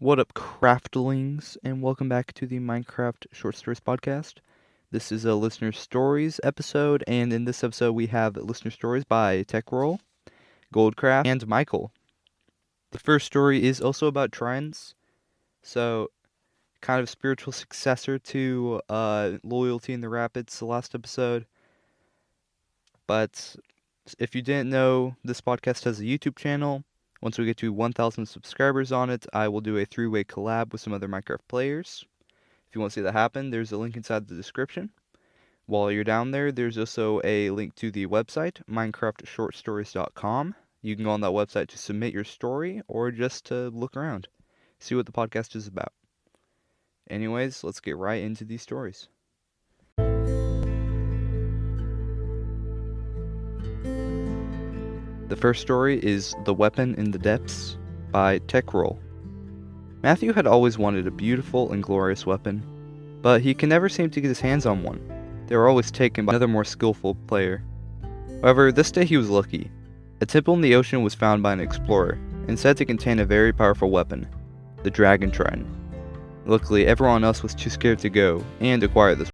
What up, craftlings, and welcome back to the Minecraft Short Stories podcast. This is a listener stories episode, and in this episode we have listener stories by Techrul, Goldcraft, and Michael. The first story is also about tridents, so kind of spiritual successor to Loyalty in the Rapids, the last episode. But if you didn't know, this podcast has a YouTube channel. Once we get to 1,000 subscribers on it, I will do a 3-way collab with some other Minecraft players. If you want to see that happen, there's a link inside the description. While you're down there, there's also a link to the website, minecraftshortstories.com. You can go on that website to submit your story or just to look around, see what the podcast is about. Anyways, let's get right into these stories. The first story is The Weapon in the Depths by Techrul. Matthew had always wanted a beautiful and glorious weapon, but he could never seem to get his hands on one. They were always taken by another more skillful player. However, this day he was lucky. A temple in the ocean was found by an explorer, and said to contain a very powerful weapon, the Dragon Trident. Luckily, everyone else was too scared to go and acquire this.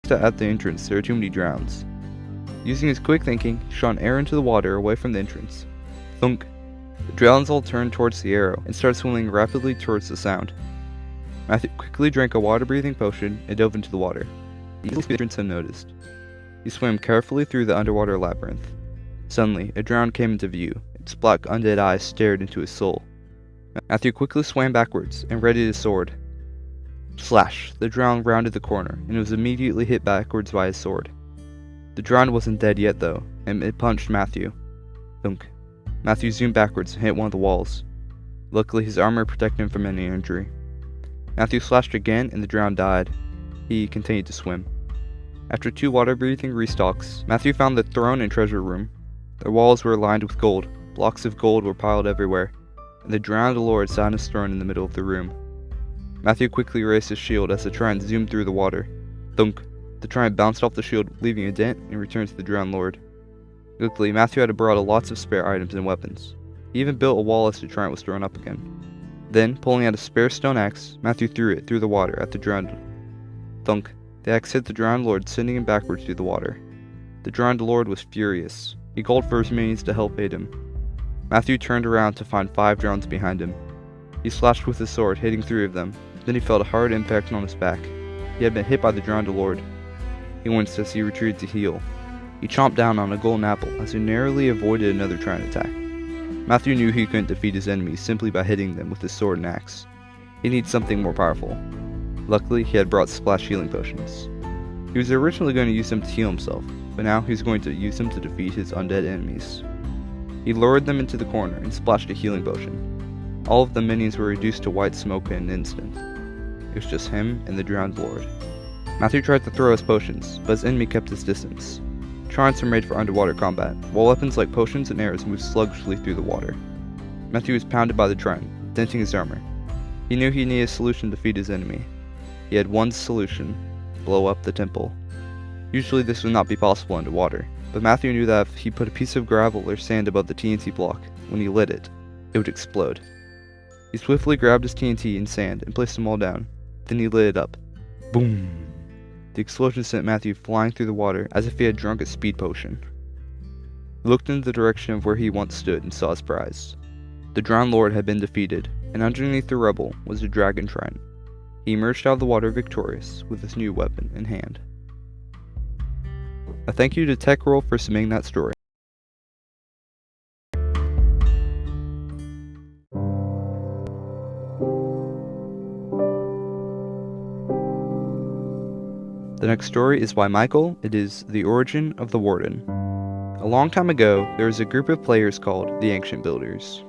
At the entrance, there are too many drowns. Using his quick thinking, he shot an arrow into the water away from the entrance. Thunk! The drowns all turned towards the arrow and started swimming rapidly towards the sound. Matthew quickly drank a water-breathing potion and dove into the water. The evil spirits unnoticed. He swam carefully through the underwater labyrinth. Suddenly, a drown came into view. Its black undead eyes stared into his soul. Matthew quickly swam backwards and readied his sword. Slash! The drown rounded the corner, and was immediately hit backwards by his sword. The drown wasn't dead yet, though, and it punched Matthew. Thunk. Matthew zoomed backwards and hit one of the walls. Luckily, his armor protected him from any injury. Matthew slashed again, and the drown died. He continued to swim. After 2 water-breathing restocks, Matthew found the throne and treasure room. The walls were lined with gold. Blocks of gold were piled everywhere, and the drowned lord sat on his throne in the middle of the room. Matthew quickly raised his shield as the trident zoomed through the water. Thunk! The trident bounced off the shield, leaving a dent, and returned to the drowned lord. Luckily, Matthew had brought lots of spare items and weapons. He even built a wall as the trident was thrown up again. Then, pulling out a spare stone axe, Matthew threw it through the water at the drowned. Thunk! The axe hit the drowned lord, sending him backwards through the water. The drowned lord was furious. He called for his minions to help aid him. Matthew turned around to find 5 drowns behind him. He slashed with his sword, hitting 3 of them. Then he felt a hard impact on his back. He had been hit by the drowned lord. He winced as he retreated to heal. He chomped down on a golden apple as he narrowly avoided another trident attack. Matthew knew he couldn't defeat his enemies simply by hitting them with his sword and axe. He needed something more powerful. Luckily, he had brought splash healing potions. He was originally going to use them to heal himself, but now he was going to use them to defeat his undead enemies. He lured them into the corner and splashed a healing potion. All of the minions were reduced to white smoke in an instant. It was just him and the drowned lord. Matthew tried to throw his potions, but his enemy kept his distance. Tridents are made for underwater combat, while weapons like potions and arrows move sluggishly through the water. Matthew was pounded by the trident, denting his armor. He knew he needed a solution to defeat his enemy. He had one solution: blow up the temple. Usually this would not be possible underwater, but Matthew knew that if he put a piece of gravel or sand above the TNT block, when he lit it, it would explode. He swiftly grabbed his TNT and sand and placed them all down. Then he lit it up. Boom! The explosion sent Matthew flying through the water as if he had drunk a speed potion. He looked in the direction of where he once stood and saw his prize. The drowned lord had been defeated, and underneath the rubble was a dragon trident. He emerged out of the water victorious with his new weapon in hand. A thank you to Techrul for submitting that story. The The next story is by Michael. It is The Origin of the Warden. A long time ago, there was a group of players called the Ancient Builders.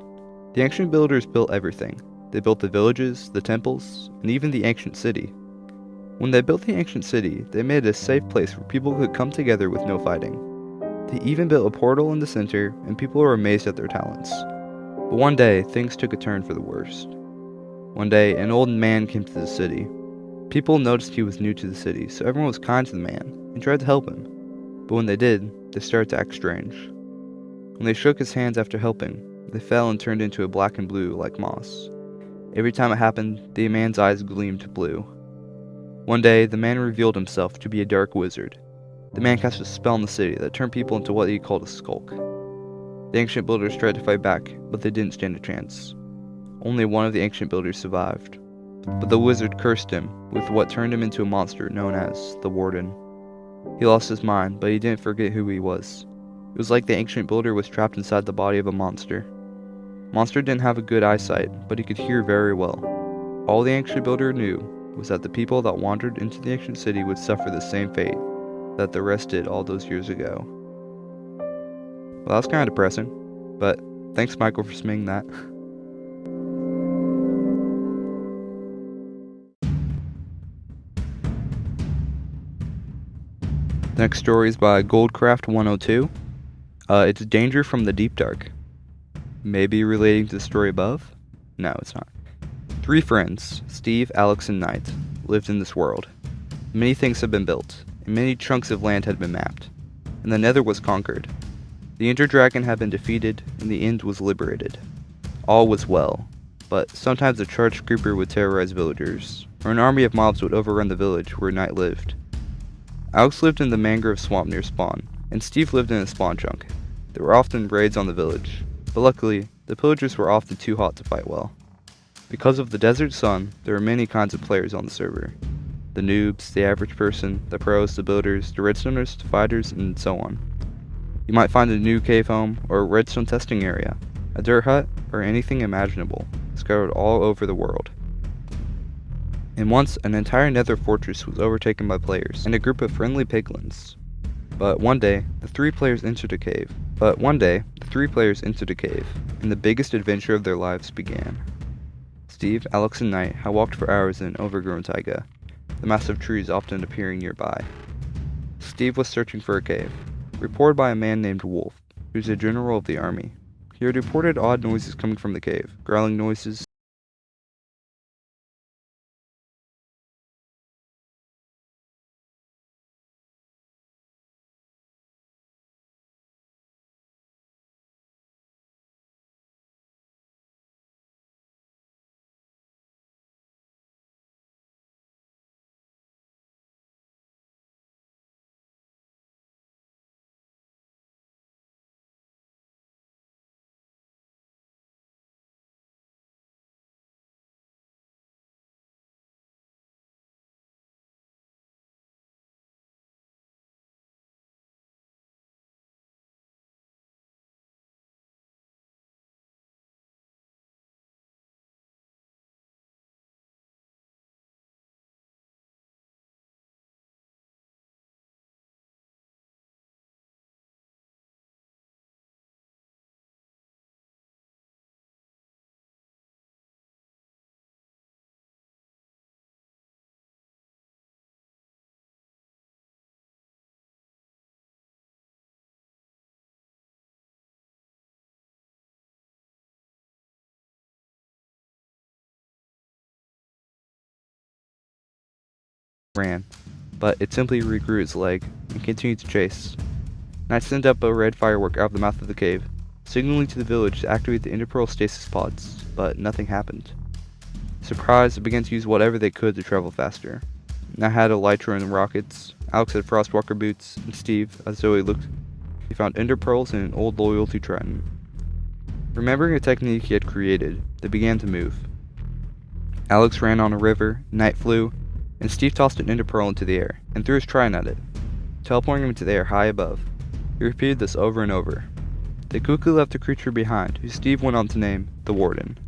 The Ancient Builders built everything. They built the villages, the temples, and even the ancient city. When they built the ancient city, they made it a safe place where people could come together with no fighting. They even built a portal in the center, and people were amazed at their talents. But one day, things took a turn for the worst. One day, an old man came to the city. People noticed he was new to the city, so everyone was kind to the man and tried to help him. But when they did, they started to act strange. When they shook his hands after helping, they fell and turned into a black and blue like moss. Every time it happened, the man's eyes gleamed blue. One day, the man revealed himself to be a dark wizard. The man cast a spell in the city that turned people into what he called a Skulk. The Ancient Builders tried to fight back, but they didn't stand a chance. Only one of the Ancient Builders survived. But the wizard cursed him with what turned him into a monster known as the Warden. He lost his mind, but he didn't forget who he was. It was like the Ancient Builder was trapped inside the body of a monster. Monster didn't have a good eyesight, but he could hear very well. All the Ancient Builder knew was that the people that wandered into the ancient city would suffer the same fate that the rest did all those years ago. Well, that's kind of depressing, but thanks Michael for submitting that. The next story is by Goldcraft102. It's Danger from the Deep Dark. Maybe relating to the story above? No, it's not. 3 friends, Steve, Alex, and Knight, lived in this world. Many things had been built, and many chunks of land had been mapped, and the Nether was conquered. The Ender Dragon had been defeated, and the End was liberated. All was well, but sometimes a charged creeper would terrorize villagers, or an army of mobs would overrun the village where Knight lived. Alex lived in the mangrove swamp near spawn, and Steve lived in a spawn chunk. There were often raids on the village, but luckily, the pillagers were often too hot to fight well. Because of the desert sun, there are many kinds of players on the server. The noobs, the average person, the pros, the builders, the redstoners, the fighters, and so on. You might find a new cave home, or a redstone testing area, a dirt hut, or anything imaginable, scattered all over the world. And once, an entire nether fortress was overtaken by players, and a group of friendly piglins. But one day, the 3 players entered a cave, and the biggest adventure of their lives began. Steve, Alex, and Knight had walked for hours in an overgrown taiga, the massive trees often appearing nearby. Steve was searching for a cave, reported by a man named Wolf, who's a general of the army. He had reported odd noises coming from the cave, growling noises, ran, but it simply regrew its leg and continued to chase. Knight sent up a red firework out of the mouth of the cave, signaling to the village to activate the interpearl stasis pods, but nothing happened. Surprised, they began to use whatever they could to travel faster. Knight had elytra and rockets, Alex had frostwalker boots, and Steve, as Zoe looked, he found enderpearls and an old loyalty trident. Remembering a technique he had created, they began to move. Alex ran on a river, Knight flew, and Steve tossed an enderpearl into the air, and threw his trident at it, teleporting him into the air high above. He repeated this over and over. They quickly left the creature behind, who Steve went on to name the Warden.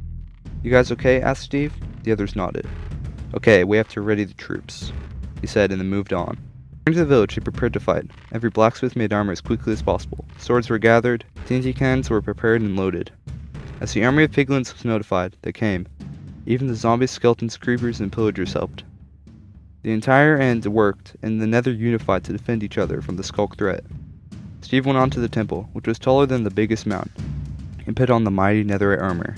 "You guys okay?" asked Steve. The others nodded. "Okay, we have to ready the troops," he said, and then moved on. Returning to the village, they prepared to fight. Every blacksmith made armor as quickly as possible. Swords were gathered, TNT cannons were prepared and loaded. As the army of piglins was notified, they came. Even the zombies, skeletons, creepers, and pillagers helped. The entire end worked, and the Nether unified to defend each other from the Skulk threat. Steve went on to the temple, which was taller than the biggest mountain, and put on the mighty netherite armor.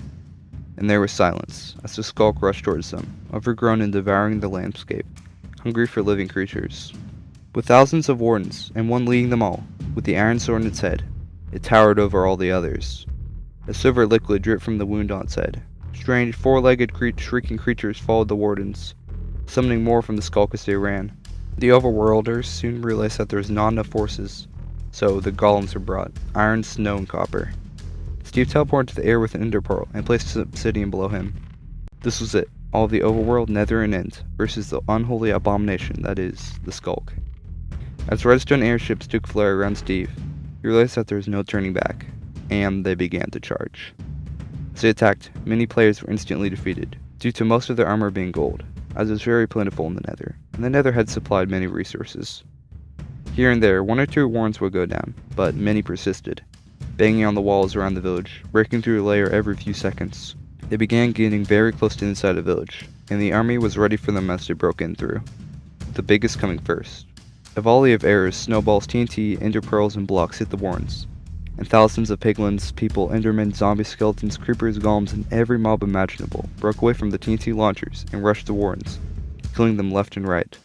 And there was silence, as the Skulk rushed towards them, overgrown and devouring the landscape, hungry for living creatures. With thousands of wardens, and one leading them all, with the iron sword in its head, it towered over all the others. A silver liquid dripped from the wound on its head. Strange, four-legged, shrieking creatures followed the wardens, summoning more from the Skulk as they ran. The Overworlders soon realized that there was not enough forces, so the golems were brought, iron, snow, and copper. Steve teleported to the air with an ender pearl and placed an obsidian below him. This was it, all of the Overworld, Nether, and End, versus the unholy abomination that is the Skulk. As redstone airships took flare around Steve, he realized that there was no turning back, and they began to charge. As they attacked, many players were instantly defeated, due to most of their armor being gold, as it was very plentiful in the Nether, and the Nether had supplied many resources. Here and there, one or two warrens would go down, but many persisted, banging on the walls around the village, breaking through a layer every few seconds. They began getting very close to inside the village, and the army was ready for them as they broke in through, the biggest coming first. A volley of arrows, snowballs, TNT, ender pearls, and blocks hit the warrens, and thousands of piglins, people, endermen, zombies, skeletons, creepers, golems, and every mob imaginable broke away from the TNT launchers and rushed the wardens, killing them left and right.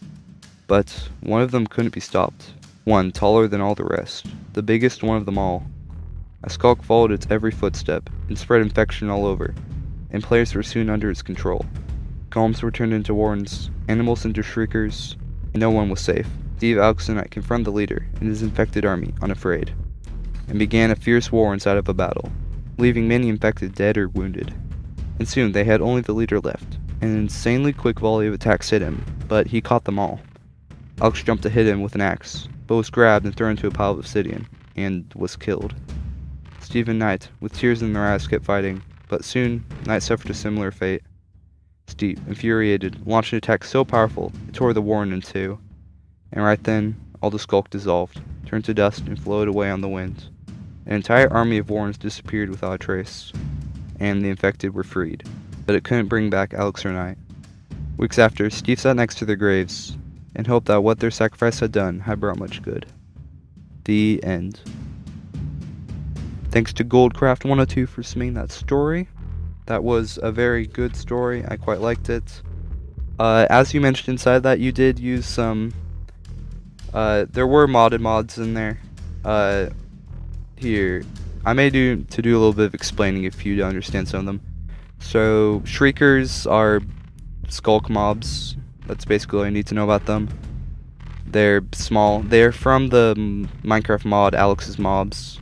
But one of them couldn't be stopped, one taller than all the rest, the biggest one of them all. A Skulk followed its every footstep and spread infection all over, and players were soon under its control. Golems were turned into wardens, animals into shriekers, and no one was safe. Steve, Alex, and I confronted the leader and his infected army, unafraid, and began a fierce war inside of a battle, leaving many infected dead or wounded. And soon they had only the leader left. An insanely quick volley of attacks hit him, but he caught them all. Alex jumped to hit him with an axe, but was grabbed and thrown into a pile of obsidian, and was killed. Steve and Knight, with tears in their eyes, kept fighting, but soon Knight suffered a similar fate. Steve, infuriated, launched an attack so powerful it tore the Warden in two, and right then, all the Skulk dissolved, turned to dust, and floated away on the wind. An entire army of Wardens disappeared without a trace, and the infected were freed, but it couldn't bring back Alex or Knight. Weeks after, Steve sat next to their graves, and hoped that what their sacrifice had done had brought much good. The end. Thanks to Goldcraft102 for submitting that story. That was a very good story. I quite liked it. As you mentioned inside that, you did use some... there were modded mods in there. Here. I may do a little bit of explaining if you don't understand some of them. So, Shriekers are Skulk mobs. That's basically all you need to know about them. They're small. They're from the Minecraft mod Alex's Mobs,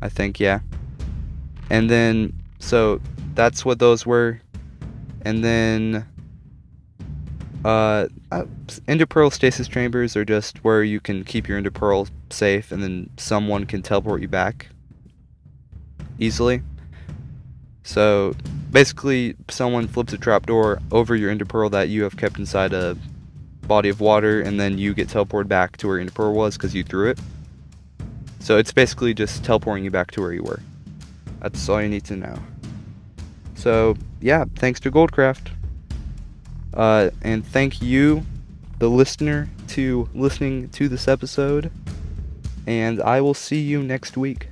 I think, yeah. And then, so, that's what those were. And then, Ender Pearl stasis chambers are just where you can keep your Ender Pearl safe, and then someone can teleport you back easily. So, basically, someone flips a trapdoor over your Ender Pearl that you have kept inside a body of water, and then you get teleported back to where Ender Pearl was because you threw it. So it's basically just teleporting you back to where you were. That's all you need to know. So, yeah, thanks to Goldcraft. And thank you, the listener, to listening to this episode. And I will see you next week.